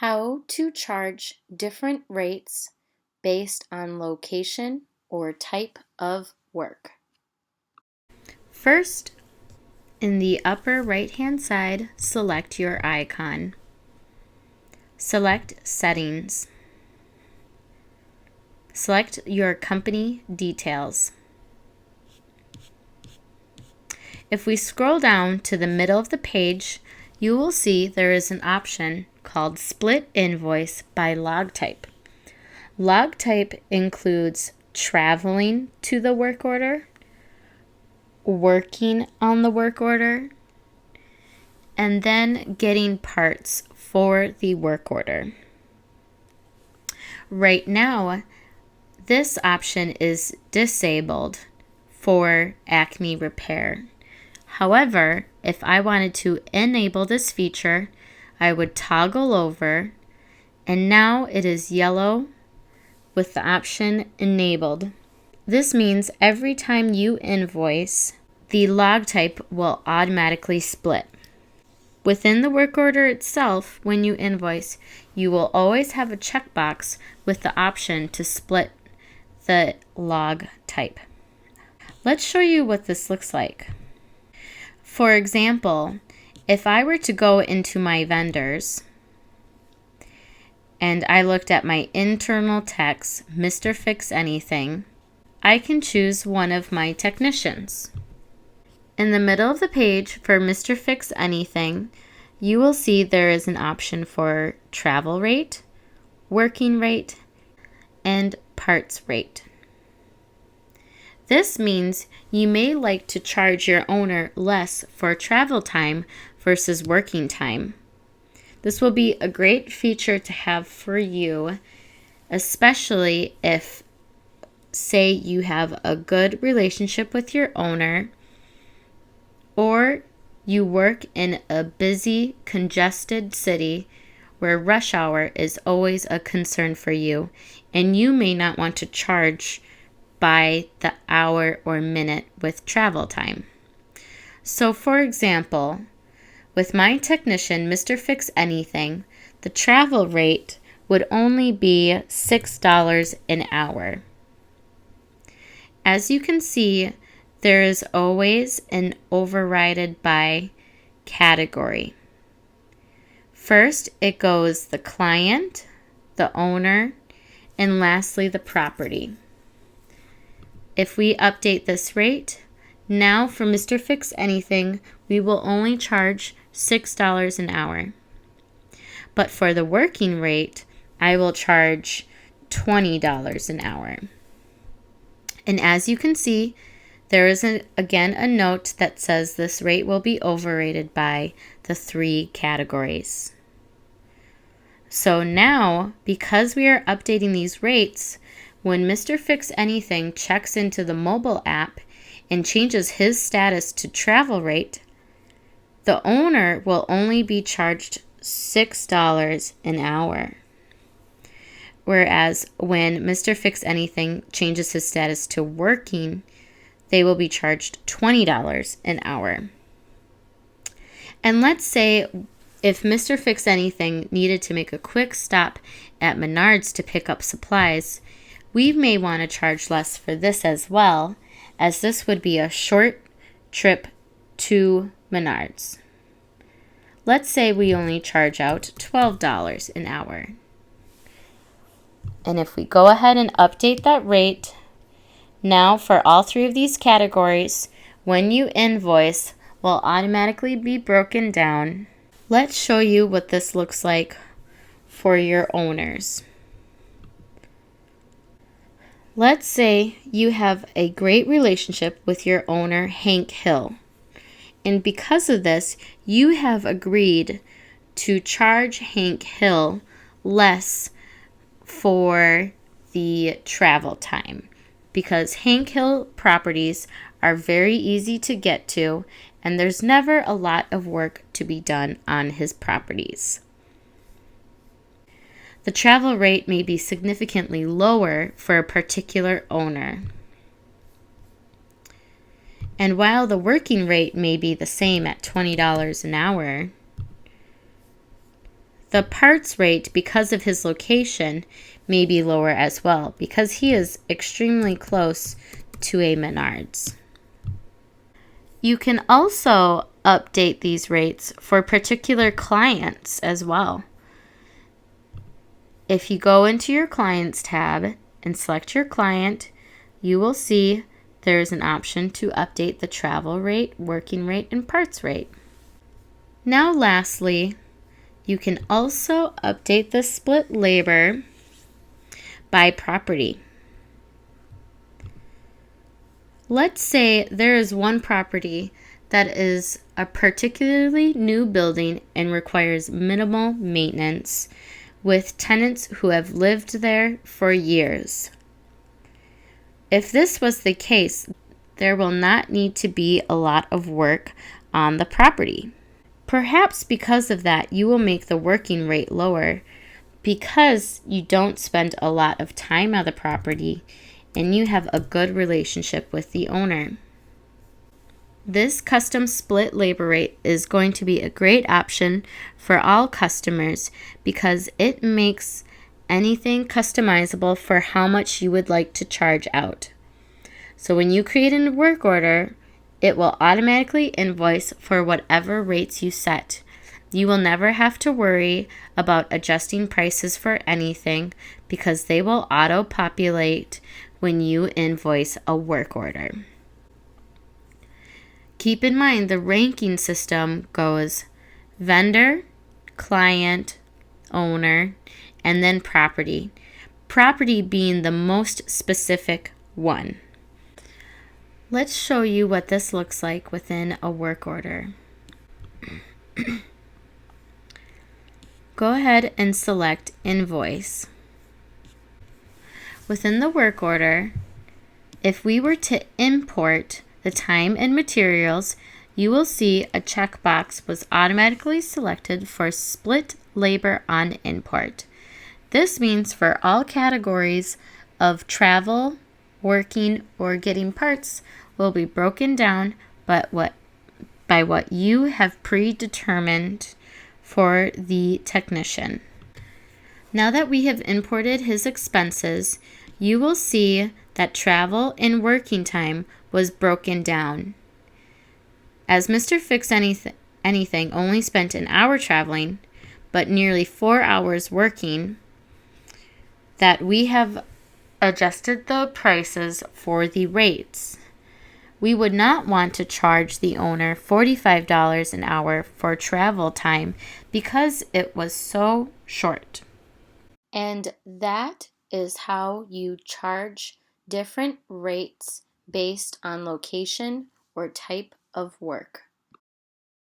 How to charge different rates based on location or type of work. First, in the upper right-hand side, select your icon. Select Settings. Select your company details. If we scroll down to the middle of the page, you will see there is an option called Split Invoice by Log Type. Log type includes traveling to the work order, working on the work order, and then getting parts for the work order. Right now, this option is disabled for Acme Repair. However, if I wanted to enable this feature, I would toggle over, and now it is yellow with the option enabled. This means every time you invoice, the log type will automatically split. Within the work order itself, when you invoice, you will always have a checkbox with the option to split the log type. Let's show you what this looks like. For example, if I were to go into my vendors and I looked at my internal techs, Mr. Fix Anything, I can choose one of my technicians. In the middle of the page for Mr. Fix Anything, you will see there is an option for travel rate, working rate, and parts rate. This means you may like to charge your owner less for travel time versus working time. This will be a great feature to have for you, especially if, say, you have a good relationship with your owner, or you work in a busy, congested city where rush hour is always a concern for you, and you may not want to charge by the hour or minute with travel time. So, for example, with my technician, Mr. Fix Anything, the travel rate would only be $6 an hour. As you can see, there is always an overridden by category. First, it goes the client, the owner, and lastly, the property. If we update this rate, now for Mr. Fix Anything, we will only charge $6 an hour. But for the working rate, I will charge $20 an hour. And as you can see, there is again a note that says this rate will be overrated by the 3 categories. So now, because we are updating these rates, when Mr. Fix Anything checks into the mobile app and changes his status to travel rate, the owner will only be charged $6 an hour. Whereas when Mr. Fix Anything changes his status to working, they will be charged $20 an hour. And let's say if Mr. Fix Anything needed to make a quick stop at Menards to pick up supplies, we may want to charge less for this as well, as this would be a short trip to Menards. Let's say we only charge out $12 an hour. And if we go ahead and update that rate, now for all 3 of these categories, when you invoice, will automatically be broken down. Let's show you what this looks like for your owners. Let's say you have a great relationship with your owner, Hank Hill. And because of this, you have agreed to charge Hank Hill less for the travel time, because Hank Hill properties are very easy to get to, and there's never a lot of work to be done on his properties. The travel rate may be significantly lower for a particular owner. And while the working rate may be the same at $20 an hour, The parts rate, because of his location, may be lower as well because he is extremely close to a Menards. You can also update these rates for particular clients as well. If you go into your Clients tab and select your client, you will see there's an option to update the travel rate, working rate, and parts rate. Now lastly, you can also update the split labor by property. Let's say there is one property that is a particularly new building and requires minimal maintenance with tenants who have lived there for years. If this was the case, there will not need to be a lot of work on the property. Perhaps because of that, you will make the working rate lower because you don't spend a lot of time on the property and you have a good relationship with the owner. This custom split labor rate is going to be a great option for all customers because it makes anything customizable for how much you would like to charge out. So when you create a work order, it will automatically invoice for whatever rates you set. You will never have to worry about adjusting prices for anything because they will auto-populate when you invoice a work order. Keep in mind the ranking system goes vendor, client, owner, and then property. Property being the most specific one. Let's show you what this looks like within a work order. Go ahead and select Invoice. Within the work order, if we were to import the time and materials, you will see a checkbox was automatically selected for split labor on import. This means for all categories of travel, working, or getting parts will be broken down by what you have predetermined for the technician. Now that we have imported his expenses, you will see that travel and working time was broken down. As Mr. Fix Anything only spent an hour traveling, but nearly 4 hours working, that we have adjusted the prices for the rates. We would not want to charge the owner $45 an hour for travel time because it was so short. And that is how you charge different rates based on location or type of work.